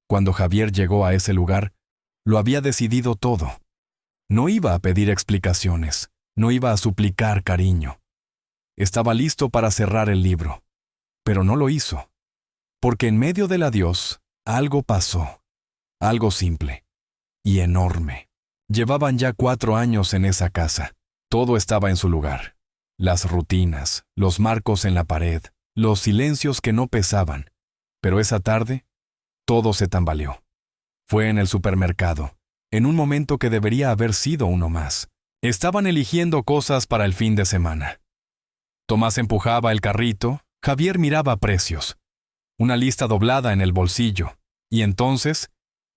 Cuando Javier llegó a ese lugar, lo había decidido todo. No iba a pedir explicaciones, no iba a suplicar cariño. Estaba listo para cerrar el libro, pero no lo hizo. Porque en medio del adiós, algo pasó, algo simple y enorme. Llevaban ya 4 años en esa casa. Todo estaba en su lugar. Las rutinas, los marcos en la pared, los silencios que no pesaban. Pero esa tarde, todo se tambaleó. Fue en el supermercado, en un momento que debería haber sido uno más. Estaban eligiendo cosas para el fin de semana. Tomás empujaba el carrito, Javier miraba precios. Una lista doblada en el bolsillo, y entonces,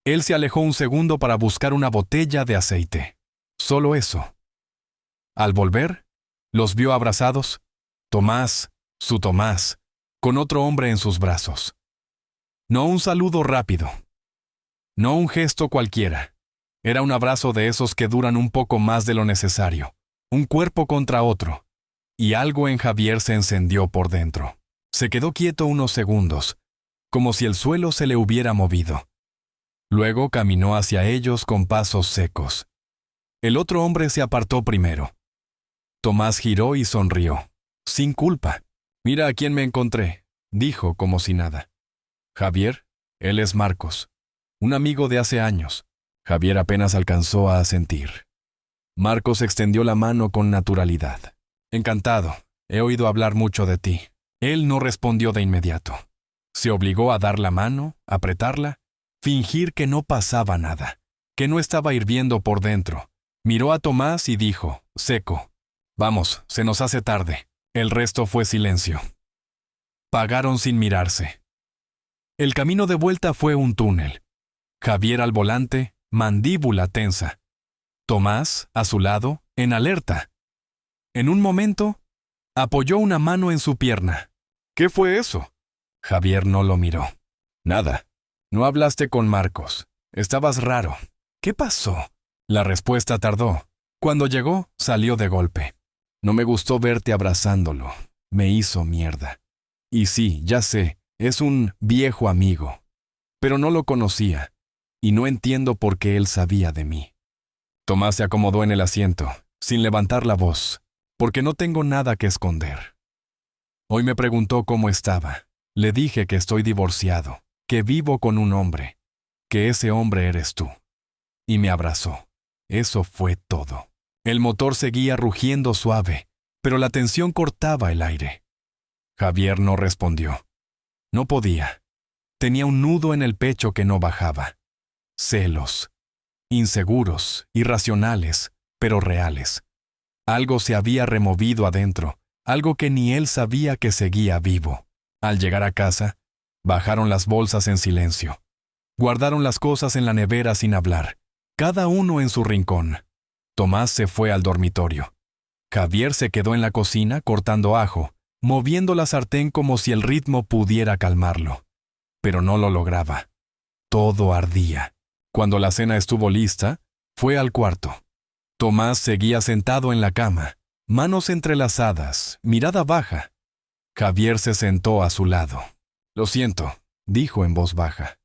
él se alejó un segundo para buscar una botella de aceite. Solo eso. Al volver, los vio abrazados, Tomás, su Tomás, con otro hombre en sus brazos. No un saludo rápido, no un gesto cualquiera. Era un abrazo de esos que duran un poco más de lo necesario, un cuerpo contra otro, y algo en Javier se encendió por dentro. Se quedó quieto unos segundos, como si el suelo se le hubiera movido. Luego caminó hacia ellos con pasos secos. El otro hombre se apartó primero. Tomás giró y sonrió, sin culpa. «Mira a quién me encontré», dijo como si nada. «Javier, él es Marcos, un amigo de hace años». Javier apenas alcanzó a asentir. Marcos extendió la mano con naturalidad. «Encantado, he oído hablar mucho de ti». Él no respondió de inmediato. Se obligó a dar la mano, apretarla, fingir que no pasaba nada, que no estaba hirviendo por dentro. Miró a Tomás y dijo, seco, «Vamos, se nos hace tarde». El resto fue silencio. Pagaron sin mirarse. El camino de vuelta fue un túnel. Javier al volante, mandíbula tensa. Tomás, a su lado, en alerta. En un momento, apoyó una mano en su pierna. «¿Qué fue eso?» Javier no lo miró. «Nada. No hablaste con Marcos. Estabas raro. ¿Qué pasó?» La respuesta tardó. Cuando llegó, salió de golpe. «No me gustó verte abrazándolo. Me hizo mierda. Y sí, ya sé, es un viejo amigo. Pero no lo conocía. Y no entiendo por qué él sabía de mí». Tomás se acomodó en el asiento, sin levantar la voz, «porque no tengo nada que esconder». Hoy me preguntó cómo estaba. Le dije que estoy divorciado, que vivo con un hombre, que ese hombre eres tú. Y me abrazó. Eso fue todo. El motor seguía rugiendo suave, pero la tensión cortaba el aire. Javier no respondió. No podía. Tenía un nudo en el pecho que no bajaba. Celos. Inseguros, irracionales, pero reales. Algo se había removido adentro. Algo que ni él sabía que seguía vivo. Al llegar a casa, bajaron las bolsas en silencio. Guardaron las cosas en la nevera sin hablar, cada uno en su rincón. Tomás se fue al dormitorio. Javier se quedó en la cocina cortando ajo, moviendo la sartén como si el ritmo pudiera calmarlo. Pero no lo lograba. Todo ardía. Cuando la cena estuvo lista, fue al cuarto. Tomás seguía sentado en la cama, manos entrelazadas, mirada baja. Javier se sentó a su lado. «Lo siento», dijo en voz baja.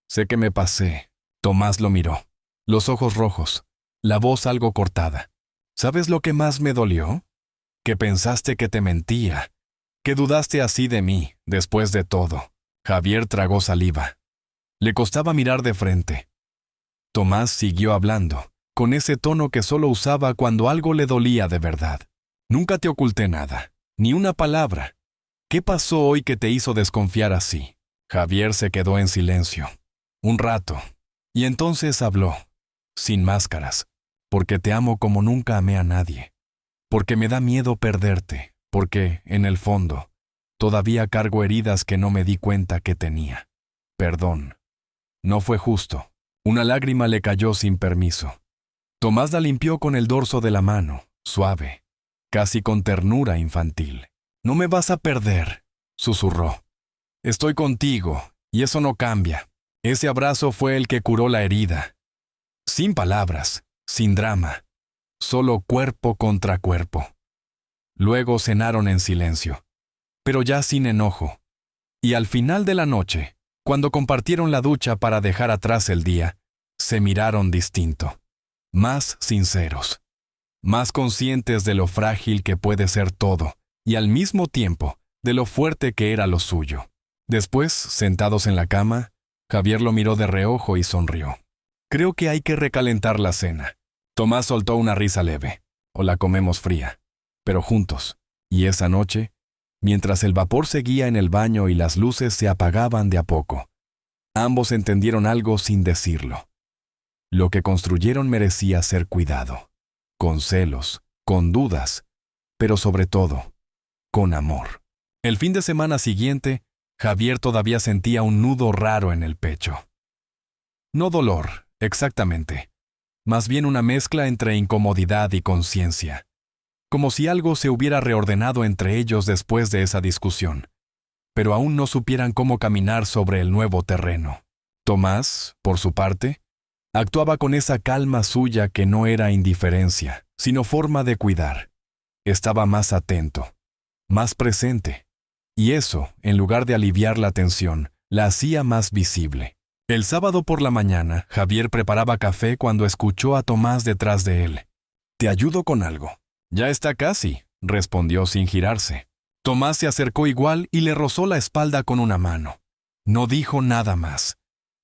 «Sé que me pasé». Tomás lo miró. Los ojos rojos, la voz algo cortada. «¿Sabes lo que más me dolió? Que pensaste que te mentía, que dudaste así de mí, después de todo». Javier tragó saliva. Le costaba mirar de frente. Tomás siguió hablando, con ese tono que solo usaba cuando algo le dolía de verdad. «Nunca te oculté nada, ni una palabra. ¿Qué pasó hoy que te hizo desconfiar así?» Javier se quedó en silencio. Un rato. Y entonces habló, sin máscaras. «Porque te amo como nunca amé a nadie. Porque me da miedo perderte. Porque, en el fondo, todavía cargo heridas que no me di cuenta que tenía. Perdón. No fue justo». Una lágrima le cayó sin permiso. Tomás la limpió con el dorso de la mano, suave, casi con ternura infantil. «No me vas a perder», susurró. «Estoy contigo, y eso no cambia». Ese abrazo fue el que curó la herida. Sin palabras, sin drama, solo cuerpo contra cuerpo. Luego cenaron en silencio, pero ya sin enojo. Y al final de la noche, Cuando compartieron la ducha para dejar atrás el día, se miraron distinto, más sinceros, más conscientes de lo frágil que puede ser todo y al mismo tiempo de lo fuerte que era lo suyo. Después, sentados en la cama, Javier lo miró de reojo y sonrió. Creo que hay que recalentar la cena. Tomás soltó una risa leve. O la comemos fría, pero juntos. Y esa noche, mientras el vapor seguía en el baño y las luces se apagaban de a poco, ambos entendieron algo sin decirlo. Lo que construyeron merecía ser cuidado, con celos, con dudas, pero sobre todo, con amor. El fin de semana siguiente, Javier todavía sentía un nudo raro en el pecho. No dolor, exactamente. Más bien una mezcla entre incomodidad y conciencia. Como si algo se hubiera reordenado entre ellos después de esa discusión, pero aún no supieran cómo caminar sobre el nuevo terreno. Tomás, por su parte, actuaba con esa calma suya que no era indiferencia, sino forma de cuidar. Estaba más atento, más presente. Y eso, en lugar de aliviar la tensión, la hacía más visible. El sábado por la mañana, Javier preparaba café cuando escuchó a Tomás detrás de él. «¿Te ayudo con algo?» «Ya está casi», respondió sin girarse. Tomás se acercó igual y le rozó la espalda con una mano. No dijo nada más.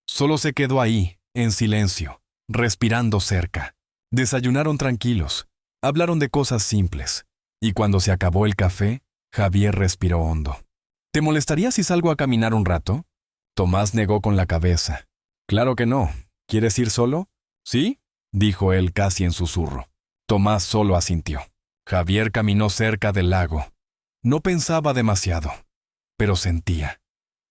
Solo se quedó ahí, en silencio, respirando cerca. Desayunaron tranquilos, hablaron de cosas simples. Y cuando se acabó el café, Javier respiró hondo. «¿Te molestaría si salgo a caminar un rato?» Tomás negó con la cabeza. «Claro que no. ¿Quieres ir solo?» «¿Sí?», dijo él casi en susurro. Tomás solo asintió. Javier caminó cerca del lago. No pensaba demasiado, pero sentía.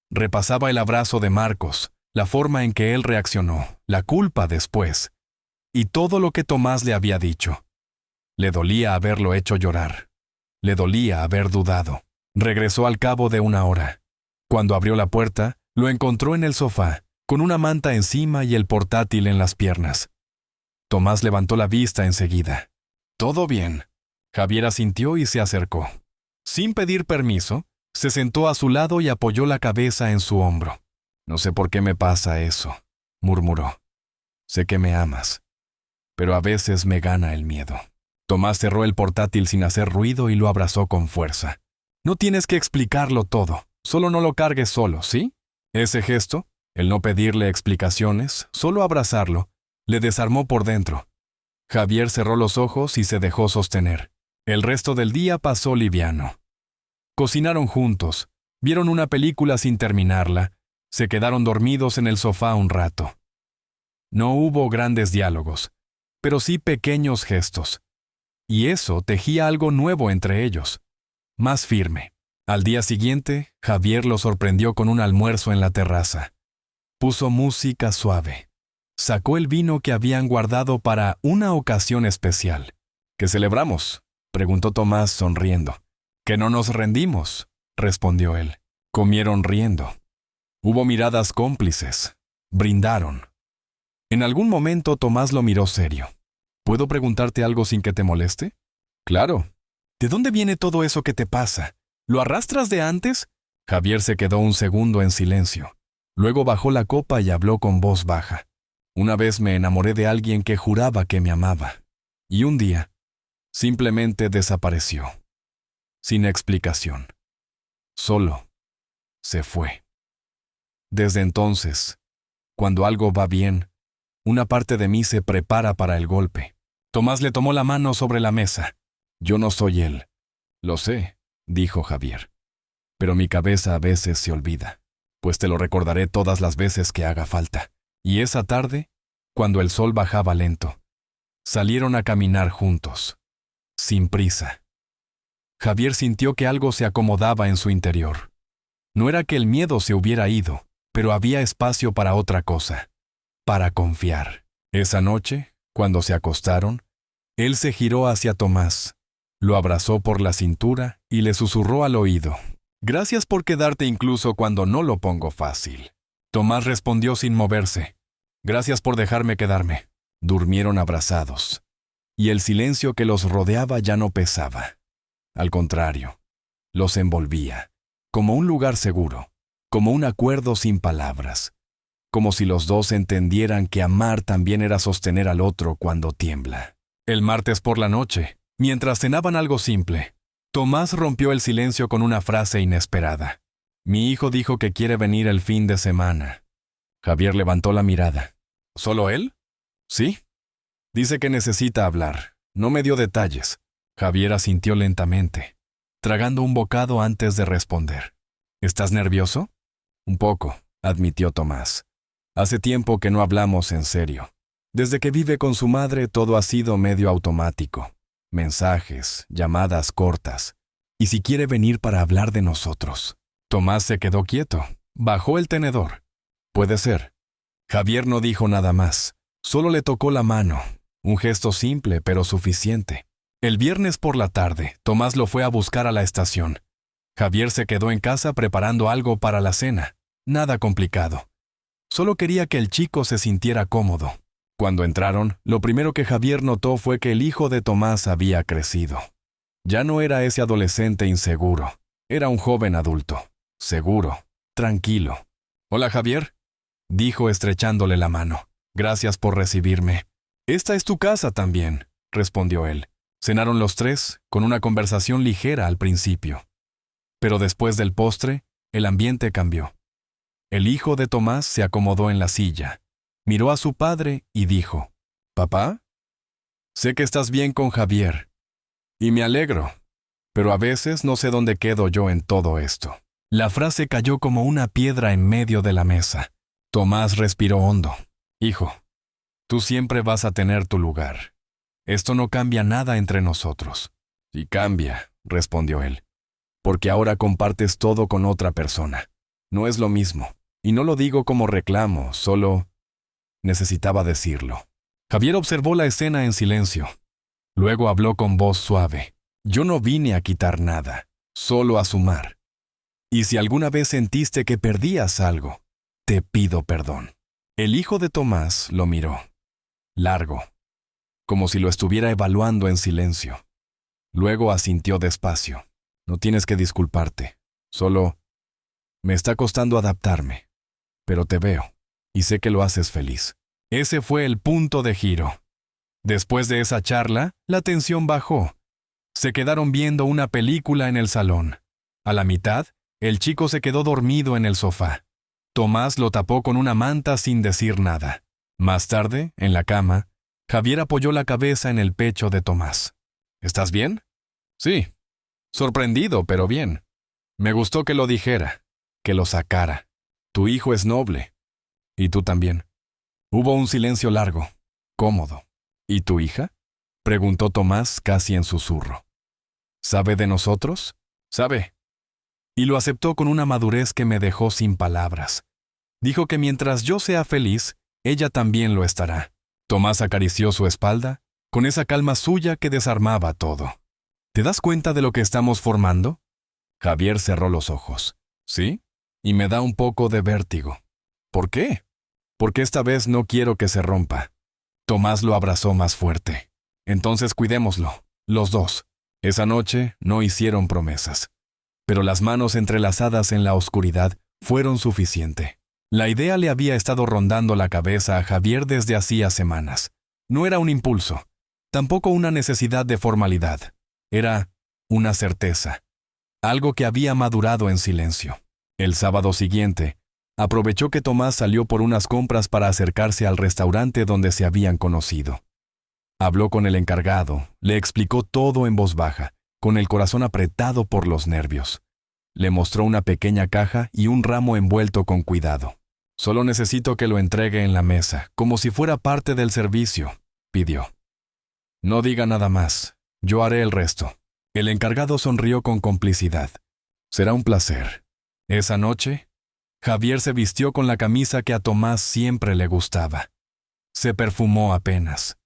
Repasaba el abrazo de Marcos, la forma en que él reaccionó, la culpa después, y todo lo que Tomás le había dicho. Le dolía haberlo hecho llorar. Le dolía haber dudado. Regresó al cabo de una hora. Cuando abrió la puerta, lo encontró en el sofá, con una manta encima y el portátil en las piernas. Tomás levantó la vista enseguida. «¿Todo bien?» Javier asintió y se acercó. Sin pedir permiso, se sentó a su lado y apoyó la cabeza en su hombro. «No sé por qué me pasa eso», murmuró. «Sé que me amas, pero a veces me gana el miedo». Tomás cerró el portátil sin hacer ruido y lo abrazó con fuerza. «No tienes que explicarlo todo, solo no lo cargues solo, ¿sí?» Ese gesto, el no pedirle explicaciones, solo abrazarlo, le desarmó por dentro. Javier cerró los ojos y se dejó sostener. El resto del día pasó liviano. Cocinaron juntos, vieron una película sin terminarla, se quedaron dormidos en el sofá un rato. No hubo grandes diálogos, pero sí pequeños gestos. Y eso tejía algo nuevo entre ellos, más firme. Al día siguiente, Javier lo sorprendió con un almuerzo en la terraza. Puso música suave. Sacó el vino que habían guardado para una ocasión especial. «¿Qué celebramos?», preguntó Tomás sonriendo. «Que no nos rendimos», respondió él. Comieron riendo. Hubo miradas cómplices. Brindaron. En algún momento Tomás lo miró serio. «¿Puedo preguntarte algo sin que te moleste?» «Claro». «¿De dónde viene todo eso que te pasa? ¿Lo arrastras de antes?» Javier se quedó un segundo en silencio. Luego bajó la copa y habló con voz baja. «Una vez me enamoré de alguien que juraba que me amaba. Y un día, simplemente desapareció. Sin explicación. Solo se fue. Desde entonces, cuando algo va bien, una parte de mí se prepara para el golpe». Tomás le tomó la mano sobre la mesa. «Yo no soy él». «Lo sé», dijo Javier. «Pero mi cabeza a veces se olvida, pues te lo recordaré todas las veces que haga falta». Y esa tarde, cuando el sol bajaba lento, salieron a caminar juntos, sin prisa. Javier sintió que algo se acomodaba en su interior. No era que el miedo se hubiera ido, pero había espacio para otra cosa, para confiar. Esa noche, cuando se acostaron, él se giró hacia Tomás, lo abrazó por la cintura y le susurró al oído: «Gracias por quedarte incluso cuando no lo pongo fácil». Tomás respondió sin moverse: «Gracias por dejarme quedarme». Durmieron abrazados, y el silencio que los rodeaba ya no pesaba. Al contrario, los envolvía, como un lugar seguro. como un acuerdo sin palabras, como si los dos entendieran que amar también era sostener al otro cuando tiembla. El martes por la noche, mientras cenaban algo simple, Tomás rompió el silencio con una frase inesperada. Mi hijo dijo que quiere venir el fin de semana. Javier levantó la mirada. ¿Solo él? Sí. Dice que necesita hablar. No me dio detalles. Javier asintió lentamente, tragando un bocado antes de responder. ¿Estás nervioso? Un poco, admitió Tomás. Hace tiempo que no hablamos en serio. Desde que vive con su madre todo ha sido medio automático. Mensajes, llamadas cortas. ¿Y si quiere venir para hablar de nosotros? Tomás se quedó quieto. Bajó el tenedor. Puede ser. Javier no dijo nada más. Solo le tocó la mano. Un gesto simple, pero suficiente. El viernes por la tarde, Tomás lo fue a buscar a la estación. Javier se quedó en casa preparando algo para la cena. Nada complicado. Solo quería que el chico se sintiera cómodo. Cuando entraron, lo primero que Javier notó fue que el hijo de Tomás había crecido. Ya no era ese adolescente inseguro. Era un joven adulto. Seguro. Tranquilo. «Hola, Javier», dijo estrechándole la mano. «Gracias por recibirme». «Esta es tu casa también», respondió él. Cenaron los tres, con una conversación ligera al principio. Pero después del postre, el ambiente cambió. El hijo de Tomás se acomodó en la silla, miró a su padre y dijo, «¿Papá? Sé que estás bien con Javier, y me alegro, pero a veces no sé dónde quedo yo en todo esto». La frase cayó como una piedra en medio de la mesa. Tomás respiró hondo. «Hijo, tú siempre vas a tener tu lugar. Esto no cambia nada entre nosotros». «Sí cambia», respondió él, «porque ahora compartes todo con otra persona. No es lo mismo. Y no lo digo como reclamo, solo necesitaba decirlo». Javier observó la escena en silencio. Luego habló con voz suave. «Yo no vine a quitar nada, solo a sumar. Y si alguna vez sentiste que perdías algo, te pido perdón». El hijo de Tomás lo miró, largo, como si lo estuviera evaluando en silencio. Luego asintió despacio. «No tienes que disculparte, solo me está costando adaptarme, pero te veo, y sé que lo haces feliz». Ese fue el punto de giro. Después de esa charla, la tensión bajó. Se quedaron viendo una película en el salón. A la mitad, el chico se quedó dormido en el sofá. Tomás lo tapó con una manta sin decir nada. Más tarde, en la cama, Javier apoyó la cabeza en el pecho de Tomás. «¿Estás bien?» «Sí. Sorprendido, pero bien. Me gustó que lo dijera, que lo sacara. Tu hijo es noble. Y tú también». Hubo un silencio largo, cómodo. «¿Y tu hija?», preguntó Tomás casi en susurro. «¿Sabe de nosotros?» «Sabe». Y lo aceptó con una madurez que me dejó sin palabras. Dijo que mientras yo sea feliz, ella también lo estará. Tomás acarició su espalda, con esa calma suya que desarmaba todo. «¿Te das cuenta de lo que estamos formando?» Javier cerró los ojos. «Sí, y me da un poco de vértigo». «¿Por qué?» «Porque esta vez no quiero que se rompa». Tomás lo abrazó más fuerte. «Entonces cuidémoslo, los dos». Esa noche no hicieron promesas, pero las manos entrelazadas en la oscuridad fueron suficiente. La idea le había estado rondando la cabeza a Javier desde hacía semanas. No era un impulso, tampoco una necesidad de formalidad. Era una certeza, algo que había madurado en silencio. El sábado siguiente, aprovechó que Tomás salió por unas compras para acercarse al restaurante donde se habían conocido. Habló con el encargado, le explicó todo en voz baja, con el corazón apretado por los nervios. Le mostró una pequeña caja y un ramo envuelto con cuidado. «Solo necesito que lo entregue en la mesa, como si fuera parte del servicio», pidió. «No diga nada más, yo haré el resto». El encargado sonrió con complicidad. «Será un placer». Esa noche, Javier se vistió con la camisa que a Tomás siempre le gustaba. Se perfumó apenas.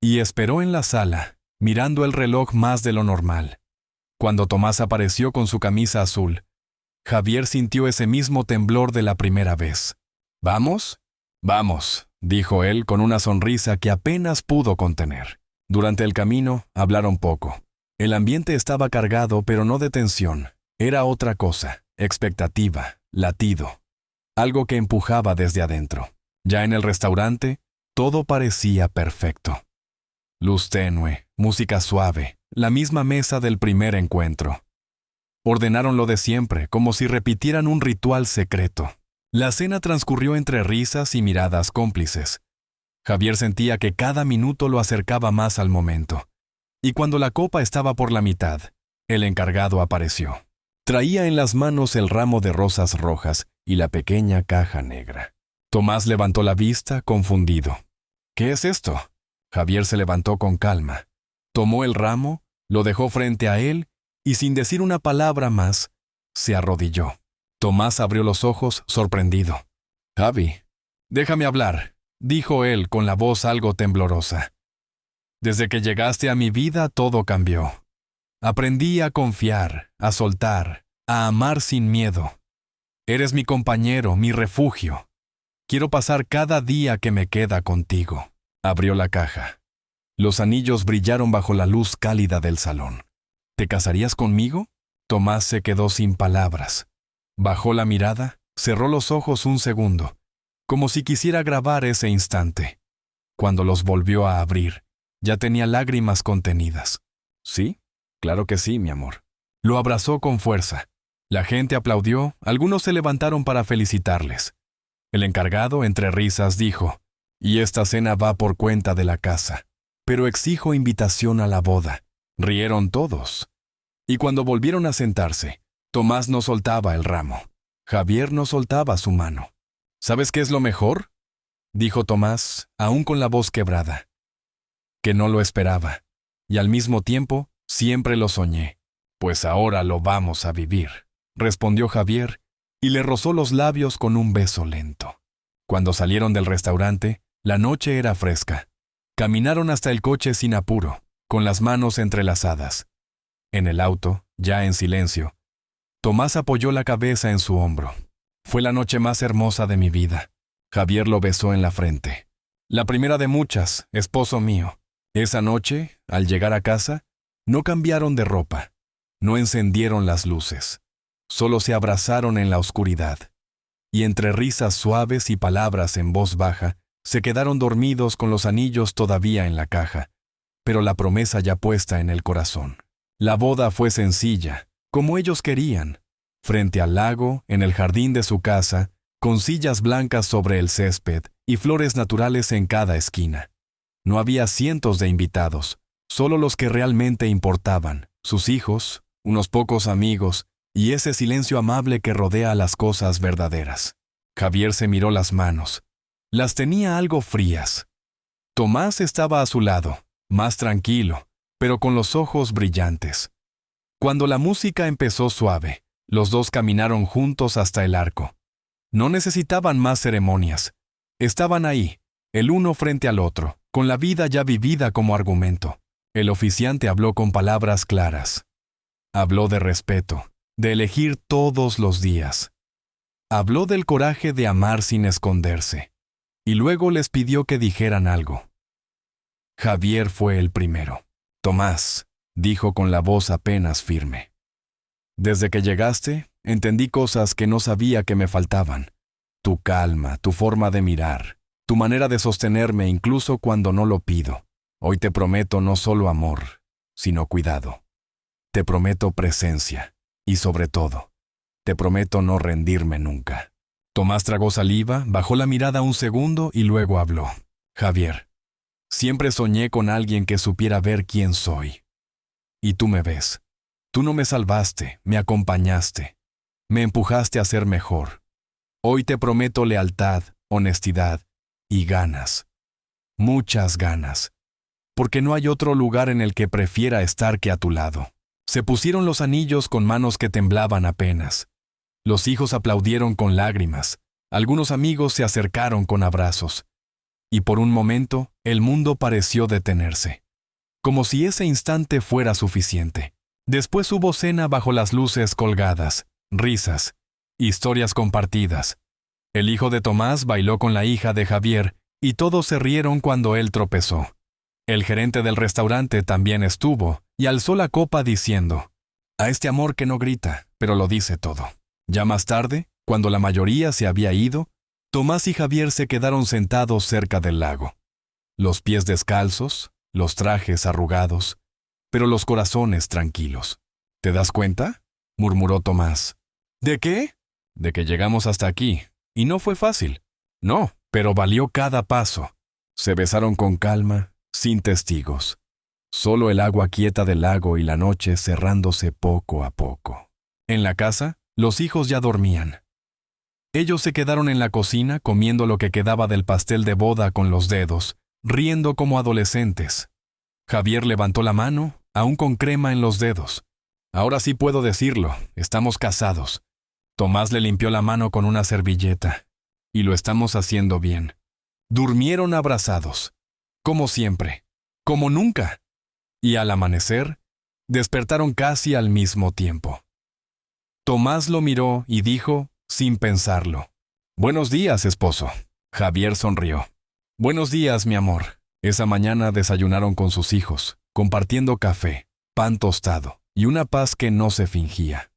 Y esperó en la sala, mirando el reloj más de lo normal. Cuando Tomás apareció con su camisa azul, Javier sintió ese mismo temblor de la primera vez. «¿Vamos?» «Vamos», dijo él con una sonrisa que apenas pudo contener. Durante el camino, hablaron poco. El ambiente estaba cargado, pero no de tensión. Era otra cosa, expectativa, latido, algo que empujaba desde adentro. Ya en el restaurante, todo parecía perfecto. Luz tenue, música suave, la misma mesa del primer encuentro. Ordenaron lo de siempre, como si repitieran un ritual secreto. La cena transcurrió entre risas y miradas cómplices. Javier sentía que cada minuto lo acercaba más al momento. Y cuando la copa estaba por la mitad, el encargado apareció. Traía en las manos el ramo de rosas rojas y la pequeña caja negra. Tomás levantó la vista, confundido. ¿Qué es esto? Javier se levantó con calma. Tomó el ramo, lo dejó frente a él y sin decir una palabra más, se arrodilló. Tomás abrió los ojos, sorprendido. «Javi, déjame hablar», dijo él con la voz algo temblorosa. «Desde que llegaste a mi vida todo cambió. Aprendí a confiar, a soltar, a amar sin miedo. Eres mi compañero, mi refugio. Quiero pasar cada día que me queda contigo». Abrió la caja. Los anillos brillaron bajo la luz cálida del salón. «¿Te casarías conmigo?» Tomás se quedó sin palabras. Bajó la mirada, cerró los ojos un segundo, como si quisiera grabar ese instante. Cuando los volvió a abrir, ya tenía lágrimas contenidas. «Sí, claro que sí, mi amor». Lo abrazó con fuerza. La gente aplaudió, algunos se levantaron para felicitarles. El encargado, entre risas, dijo: «Y esta cena va por cuenta de la casa, pero exijo invitación a la boda». Rieron todos. Y cuando volvieron a sentarse, Tomás no soltaba el ramo. Javier no soltaba su mano. «¿Sabes qué es lo mejor?», dijo Tomás, aún con la voz quebrada. «Que no lo esperaba, y al mismo tiempo siempre lo soñé. Pues ahora lo vamos a vivir», respondió Javier, y le rozó los labios con un beso lento. Cuando salieron del restaurante, la noche era fresca. Caminaron hasta el coche sin apuro, con las manos entrelazadas. En el auto, ya en silencio, Tomás apoyó la cabeza en su hombro. «Fue la noche más hermosa de mi vida». Javier lo besó en la frente. «La primera de muchas, esposo mío». Esa noche, al llegar a casa, no cambiaron de ropa, no encendieron las luces, solo se abrazaron en la oscuridad. Y entre risas suaves y palabras en voz baja, se quedaron dormidos con los anillos todavía en la caja, pero la promesa ya puesta en el corazón. La boda fue sencilla, como ellos querían, frente al lago, en el jardín de su casa, con sillas blancas sobre el césped y flores naturales en cada esquina. No había cientos de invitados, solo los que realmente importaban, sus hijos, unos pocos amigos y ese silencio amable que rodea las cosas verdaderas. Javier se miró las manos. Las tenía algo frías. Tomás estaba a su lado, más tranquilo, pero con los ojos brillantes. Cuando la música empezó suave, los dos caminaron juntos hasta el arco. No necesitaban más ceremonias. Estaban ahí, el uno frente al otro, con la vida ya vivida como argumento. El oficiante habló con palabras claras. Habló de respeto, de elegir todos los días. Habló del coraje de amar sin esconderse. Y luego les pidió que dijeran algo. Javier fue el primero. «Tomás», dijo con la voz apenas firme. «Desde que llegaste, entendí cosas que no sabía que me faltaban. Tu calma, tu forma de mirar, tu manera de sostenerme incluso cuando no lo pido. Hoy te prometo no solo amor, sino cuidado. Te prometo presencia y sobre todo, te prometo no rendirme nunca». Tomás tragó saliva, bajó la mirada un segundo y luego habló. «Javier, siempre soñé con alguien que supiera ver quién soy. Y tú me ves. Tú no me salvaste, me acompañaste, me empujaste a ser mejor. Hoy te prometo lealtad, honestidad y ganas. Muchas ganas. Porque no hay otro lugar en el que prefiera estar que a tu lado». Se pusieron los anillos con manos que temblaban apenas. Los hijos aplaudieron con lágrimas. Algunos amigos se acercaron con abrazos. Y por un momento, el mundo pareció detenerse. Como si ese instante fuera suficiente. Después hubo cena bajo las luces colgadas, risas, historias compartidas. El hijo de Tomás bailó con la hija de Javier y todos se rieron cuando él tropezó. El gerente del restaurante también estuvo y alzó la copa diciendo: «A este amor que no grita, pero lo dice todo». Ya más tarde, Cuando la mayoría se había ido, Tomás y Javier se quedaron sentados cerca del lago. Los pies descalzos, los trajes arrugados, pero los corazones tranquilos. ¿Te das cuenta?, murmuró Tomás. ¿De qué? De que llegamos hasta aquí, y no fue fácil. No, pero valió cada paso. Se besaron con calma, sin testigos. Solo el agua quieta del lago y la noche cerrándose poco a poco. En la casa, los hijos ya dormían. Ellos se quedaron en la cocina comiendo lo que quedaba del pastel de boda con los dedos, riendo como adolescentes. Javier levantó la mano, aún con crema en los dedos. Ahora sí puedo decirlo, estamos casados. Tomás le limpió la mano con una servilleta. Y lo estamos haciendo bien. Durmieron abrazados, como siempre, como nunca. Y al amanecer, despertaron casi al mismo tiempo. Tomás lo miró y dijo, sin pensarlo: «Buenos días, esposo». Javier sonrió. «Buenos días, mi amor». Esa mañana desayunaron con sus hijos, compartiendo café, pan tostado y una paz que no se fingía.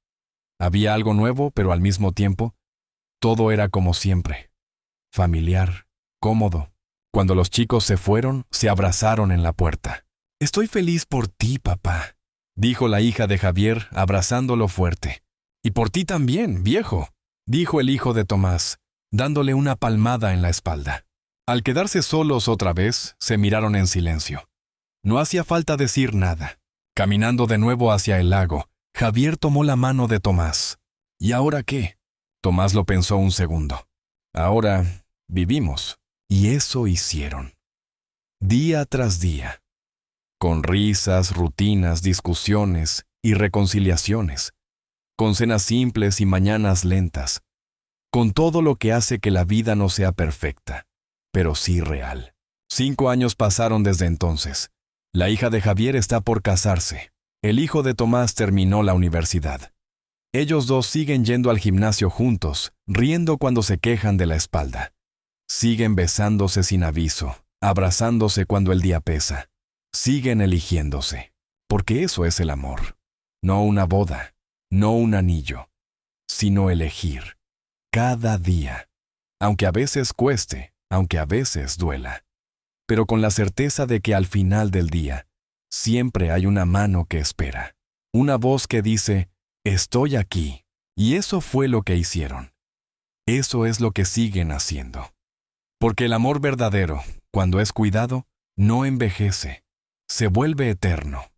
Había algo nuevo, pero al mismo tiempo, todo era como siempre. Familiar, cómodo. Cuando los chicos se fueron, se abrazaron en la puerta. «Estoy feliz por ti, papá», dijo la hija de Javier, abrazándolo fuerte. «Y por ti también, viejo», dijo el hijo de Tomás, dándole una palmada en la espalda. Al quedarse solos otra vez, se miraron en silencio. No hacía falta decir nada. Caminando de nuevo hacia el lago, Javier tomó la mano de Tomás. ¿Y ahora qué? Tomás lo pensó un segundo. Ahora vivimos. Y eso hicieron. Día tras día. Con risas, rutinas, discusiones y reconciliaciones. Con cenas simples y mañanas lentas. Con todo lo que hace que la vida no sea perfecta, pero sí real. 5 años pasaron desde entonces. La hija de Javier está por casarse. El hijo de Tomás terminó la universidad. Ellos dos siguen yendo al gimnasio juntos, riendo cuando se quejan de la espalda. Siguen besándose sin aviso, abrazándose cuando el día pesa. Siguen eligiéndose, porque eso es el amor. No una boda, no un anillo, sino elegir. Cada día. Aunque a veces cueste, aunque a veces duela. Pero con la certeza de que al final del día, siempre hay una mano que espera. Una voz que dice, «Estoy aquí». Y eso fue lo que hicieron. Eso es lo que siguen haciendo. Porque el amor verdadero, cuando es cuidado, no envejece, se vuelve eterno.